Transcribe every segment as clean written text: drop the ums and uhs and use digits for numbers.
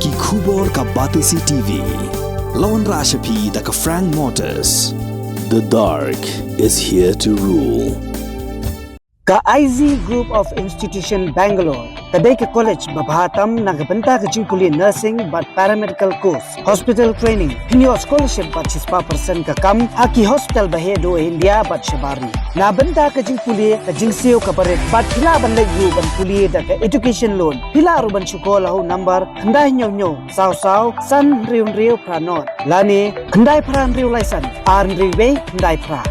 Ki khubor ka Batisi TV. Lawan Rashapi da ka Frank Motors. The dark is here to rule. Ka IZ Group of Institution Bangalore, kadai ke college babhatam nagabanta ke jingkuli nursing but paramedical course, hospital training, pinyo scholarship but 6% ka kam, haki hospital bahedo India but shabari. Na banta ke jingkuli ke jingsio ka baret but pila ban legu ban kuli da ke education loan, pila ruban sekolah ho number kandai nyo saw san riu pranot. Lani kandai pran riu laisan, ar riu kandai pra.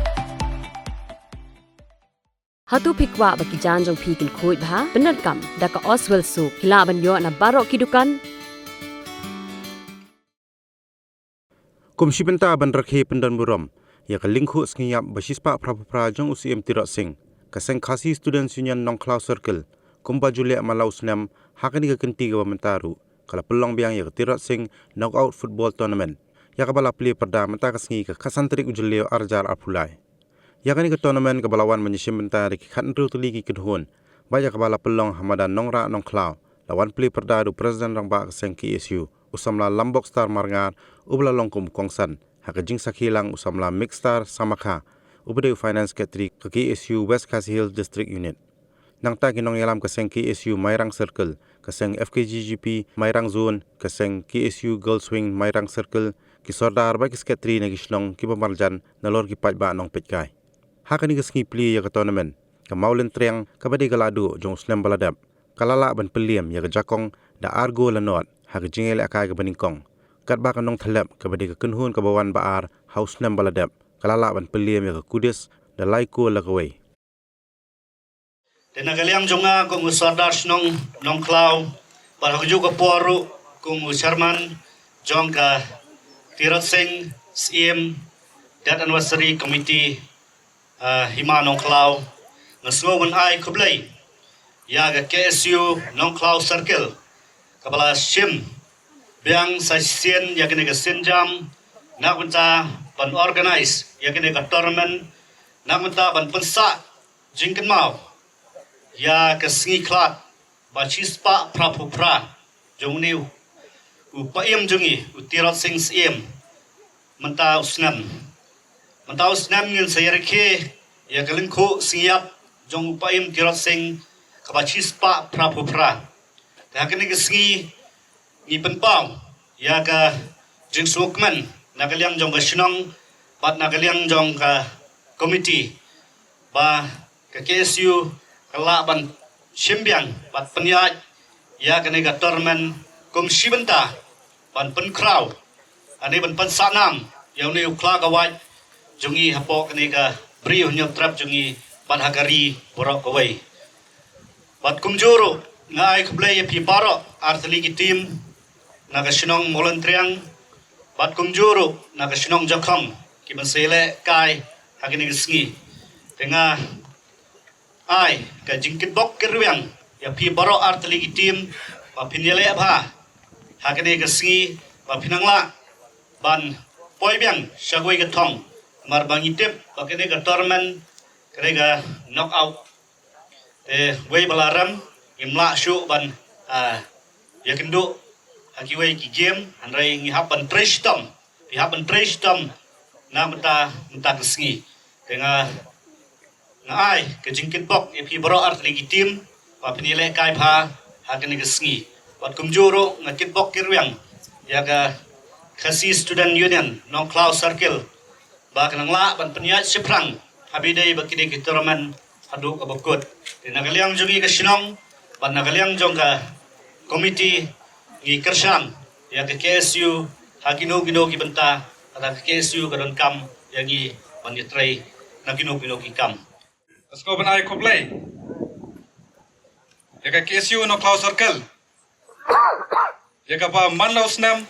Hatu pikwa bagi janjong pikin kuit bah benar kam daka Oswell Soup hila banyo na barok kidukan. Komisi Benta ban rakhe pendan buram ya ka lingkhu skiyap basispa prapra jong UCM Tirot Singh kaseng khasi students union Nongklau circle kumba Julia Malau Snam hakani ka kenti ka mentaru kala pelong biang ya Tirot Singh knockout football tournament ya ka bala play perda menta ka sngi ka kasantrik ujulio arjar apulai. Yakani ke tournament ke balawan menyisim bentar ki khandru tuli ki kedhun baya ke bala pelong hamadan nongra nongklau lawan play perda du presiden rangba keseng KSU usamla Lombok Star Marngar ubla longkum kongsan hak jing sakhilang usamla Mix Star Samakha ubde finance ketri ke KSU West Khasi Hills District Unit nang ta kinong yalam keseng KSU Mairang Circle keseng FKGGP Mairang Zone keseng KSU Girls Wing Mairang Circle ki sordar ba kisketri na gislong ki pamarjan nalor ki pajba nong petkai. Hakani kesengi pli ya ke tournament ke Maulen Triang ke badi galadu jong Slam Baladap kalala ban peliem ya ke Jakong da Argo Lanot hak jingel akai ke Beningkong kat ba kanong thalap ke badi ke Kenhun ke Bawan Baar Haus Slam Baladap kalala ban peliem ya ke Kudis da Laiko Lagawai. Dan agaliang jonga kung usardar nong Klau para kuju ke Poru kung usarman jong ka Tirot Singh CM that anniversary committee Hima Nongklau ngasngogon ai kublai ya ga KSU Nongklau circle kabala shim biang sa sien ya kene ga sinjam nakunta ban organize ya kene ga tournament nakunta ban pensa jingken mau ya ka singi klat ba chispa prapupra jongniu upaim jongi Tirot Singh CM menta usnam Mentaus nam ngin sayarke ya kalingko singap jong upaim Tirot Singh kabachis pa prapupra. Ta kini kesingi ni penpau ya ka jing sukman nakaliang jong ka sinong bat nakaliang jong ka komiti ba ka KSU kala ban simbiang bat penyaj ya kini ka tournament kum sibenta ban penkraw ani ban pensanam yang ni ukla kawaj jungi hapok ni ka brio nyop trap jungi ban hagari borok kawai bat kumjuro ngai kblay pi paro artli ki team naga sinong volunteering bat kumjuro naga sinong jakham ki bansele kai hagini gisngi tenga ai ka jingkit bok kerwiang ya pi paro artli ki team ba pinele bha hagini gisngi ba pinangla ban poibiang shagoi ka thong marbang itip bakene ka tournament kerega knockout way balaram imla shu ban yakindo hakiway ki game andrai ngi hapan treshtam na mata kesengi dengan ngai ke jingkit bok epi bro art lagi team pa penile kai pha hakene kesengi wat kumjuro ngakit bok kirwiang ya ka khasi student union Nongklau circle Bahkan la ban penyat seprang habidai bakide ki tournament adu ka bokut nagaliang jongi ka sinong ban nagaliang jong ka komiti ngi kersam ya ke KSU hagino gino ki benta ada KSU ka don kam yagi ban yatrai nagino gino ki kam asko ban ai koplay ya ka KSU Nongklau circle ya ka pa manlaw snam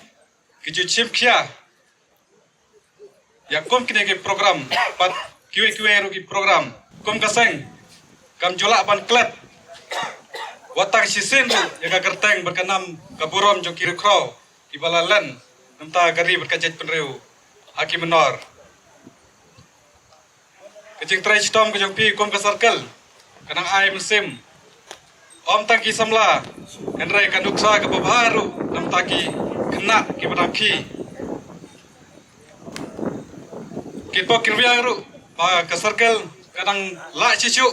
ki chip khia ya kom kine ke program pat QQ ru ki program kom kaseng kam jolak ban klep watang sisin ru ya ka kerteng berkanam kaburom jo kiri kro ki balalan namta gari berkajet penreu hakim menor kecing trai stom ke jong pi kom ka circle kanang ai musim Om tangki samla kan rai kan duksa ke babaru nam taki kena ki badaki ki pokir biaru pa ke circle kadang la cicu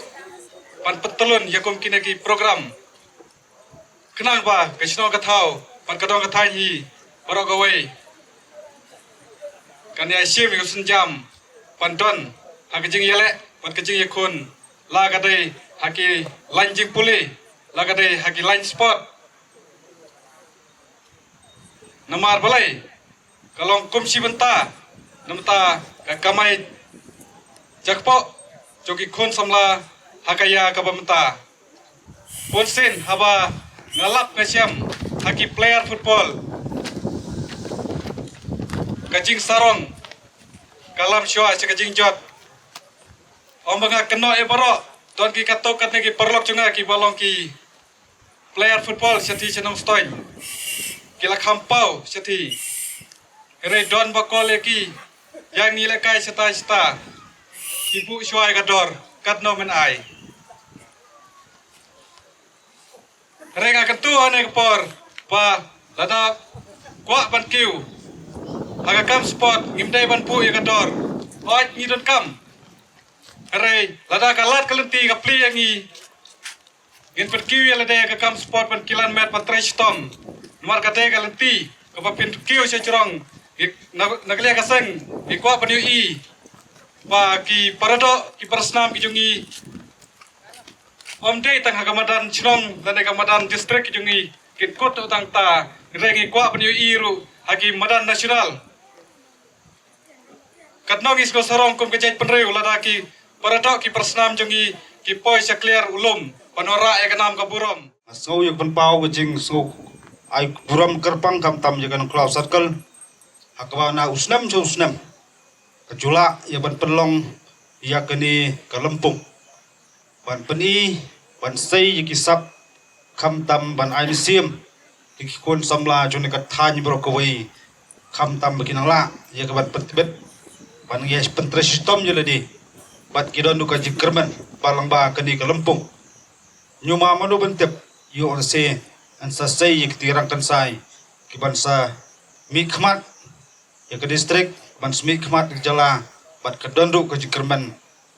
pan petelun yakum kini ki program kenang ba ke sino ka thau pan kadong ka thai hi barok away kan ya sim yo senjam pan don ha ke jing yele pan ke jing yakun la ka dei haki lanjing puli lagade haki line spot namar balai kalong kumsi benta namta kakamai jakpo jogi khon samla hakaya kabamta ponsin haba ngalap ngasiam haki player football kajing sarong kalam shwa kajing jot ombanga keno e baro don ki katok katne ki perlok chunga ki balong ki player football seti chenong stoy kila khampau seti re don bakol ki yang ni lekai seta ibu syai gador katno men ai renga kentu ane por pa lada kwa ban kiu aga kam spot ngimdai ban pu ya gador oi ni don kam re lada kalat kalenti ka pli yangi Gin perkiu ya lada ka kam sport pan kilan met patresh tom nomor kate kalenti ka papin kiu se churong naglia ka seng ikwa pan ui pa ki parado ki prasnam ki jungi om dei tang hakamadan churong dan hakamadan district ki jungi kin kot utang ta rengi kwa pan ui ru haki madan nasional katnong is ko sarong kum kejait penreu lada ki parado ki prasnam jungi ki poi se clear ulum panora ya kanam ka buram so yak pan pau jing so ai buram kerpang kam tam jagan cloud circle hakwa na usnam kejula ya ban perlong ya kini ke Lempung ban peni ban sei ki sap kam tam ban ai sim ki kon samla jone ka thany bro ko wei kam tam beginang la ya ka ban petbet ban yes pentresistom je ladi bat kidon du ka jikrman balangba kini ke Lempung nyuma manu bentep yo se an sa sei ki tirang kan sai ki bansa mikmat ya ke distrik ban mikmat ki jala bat ke dondu ke jikrman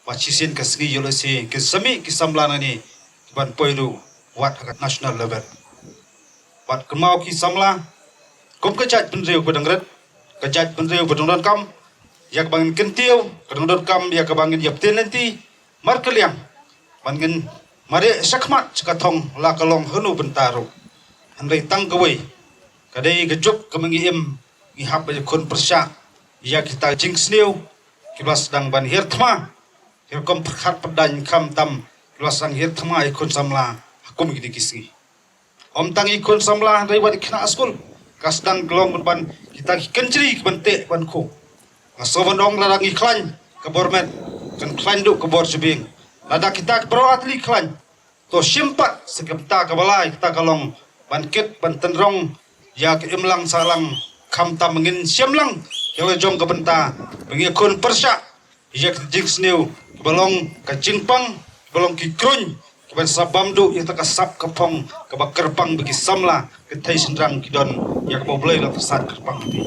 bat sisin ke segi yo se ke semi ki samlana ni ki ban poidu wat hakat national level bat kemau ki samla kum ke jat penreu pedangret ke jat penreu pedangron kam yak bangin kentiu kedangron kam ya ke bangin yapten nanti mar keliang bangin mari sakmat sekatong la kalong henu bentaru andai tang kawai kadai gejuk kemengi im ngi hab je kon persya ya kita jingsniu kibas dang ban hirtma hirkom perkhat pedan kam tam kibas dang hirtma ikon samla hakum gidi kisngi om tang ikon samla dai wat kena skul kasdang glong ban kita kencri bente ban ko asoban dong ladang iklan ke bormet kan klan du ke bor jebing lada kita pro atli klan to simpat sekepta kabalai kita kalong banket bantenrong ya ke imlang salang kamta mengin siamlang yang jong ke benta mengikun persya ya ke jingsniu balong ke jingpang balong ki krun ke ban sabamdu ya ta kasap kepong ke bakerpang bagi samla ke thai sendrang kidon ya ke boblai la pesat kerpang ti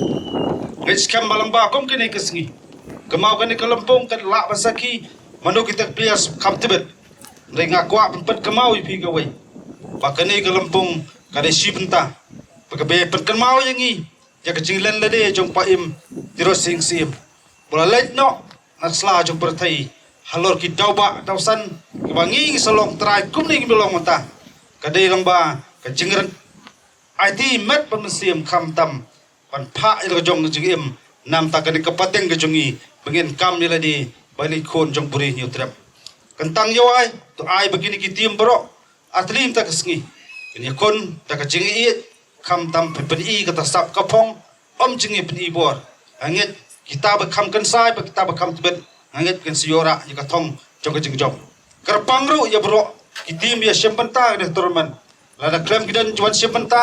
ngej kam balamba kom kini kesengi kemau kini ke Lempung kan la basaki manu kita pias kam tibet renga kwa pempet kemau ipi gawai pakane ke Lempung kade sibenta pakabe pet kemau yangi ya kecinglen lade jong paim tiro sing sim bola leit no nasla jong pertai halor ki dauba dausan kebangi salong trai kumning belong mata kade lamba kecingren IT met pemsim kam tam pan pha il jong jingim nam ta kade kapateng ke jongi bengin kam ni ladi bali khon jong puri nyutrap kentang yo ai to ai begini ki tim bro atlim ta kesngi kini kon ta ka jingi kam tam pepedi kata sap kapong om jingi pedi bor angit kita bekam kan sai kita bekam tibet angit kan siora ya katong jong ka jing jong kerpang ru ya bro ki tim ya sempenta de turman lada klem kidan juan sempenta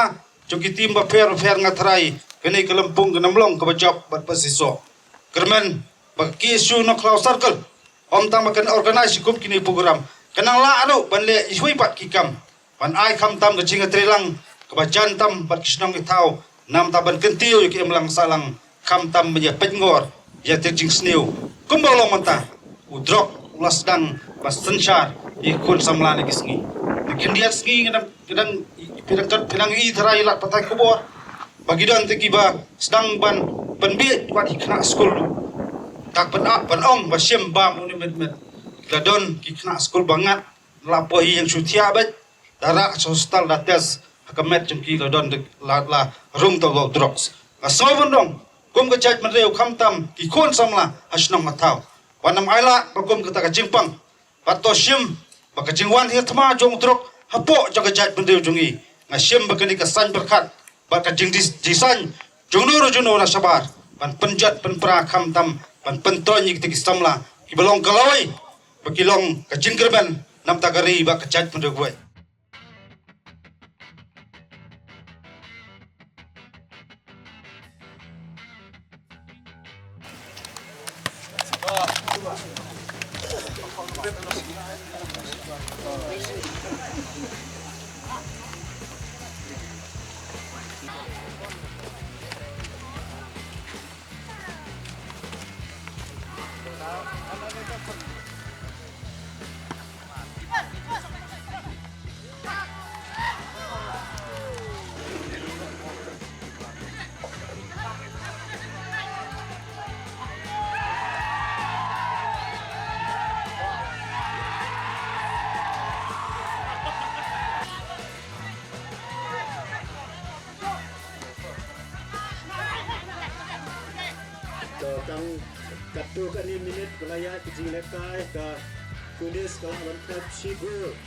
jong ki tim ba fer ngatrai kini ke Lempung ke Namlong ke bajab bat pasiso kermen bagi isu no cloud circle om tang makan organize kup kini program kenang la anu banle isui pat kikam ban ai kham tam ke jinga trelang ke bajan tam bat kisnong ke thau nam ta ban kentiu ke emlang salang kham tam menye pengor ya te jing sneu kumbalong manta udrok ulas dang bas sensyar ikun samlan ke sngi kendiat sngi kedang i thara ilat patai kubor bagi don te kiba sedang ban penbi wat ikna skul tak ban ong ba siem bam uni met gadon kikna skul bangat lapoi yang sutia bet darak sostal dates hakamet jengki gadon la rum to go drops asawon dong kum ka jaj mandeu khamtam ki khon samla hasnong mathau wanam aila bakum ka ta jingpang pato sim baka jingwan hi thma jong drok hapo jaga jaj mandeu jongi ngasim bakani ka san berkat baka jing disan jongno jono na sabar ban penjat penpra khamtam ban penton yik tiki samla ki belong kaloi bakilong ka jingkerban nam tagari ba ka jaj mandeu boy kang katu kan ni minit kelaya kecing lekai ke kunis kalau mantap sigur